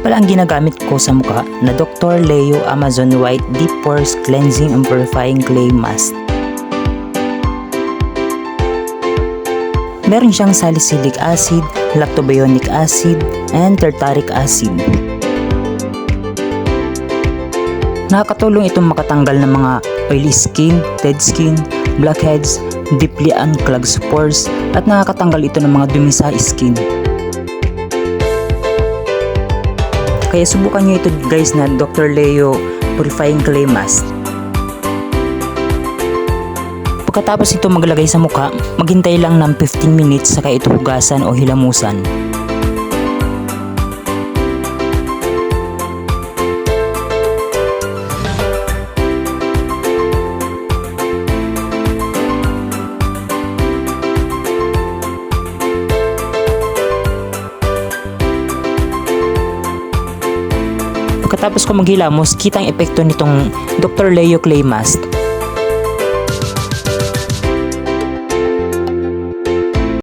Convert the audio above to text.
pala ang ginagamit ko sa mukha na Dr. Leo Amazon White Deep Pores Cleansing and Purifying Clay Mask. Meron siyang salicylic acid, lactobionic acid, and tartaric acid. Nakakatulong itong makatanggal ng mga oily skin, dead skin, blackheads, deeply unclogged pores, at nakakatanggal ito ng mga dumi sa skin. Kaya subukan nyo ito guys na Dr. Leo Purifying Clay Mask. Pagkatapos ito maglagay sa mukha, maghintay lang ng 15 minutes saka ito hugasan o hilamusan. Pagkatapos ko maghilamos, kita ang epekto nitong Dr. Leo Clay Mask.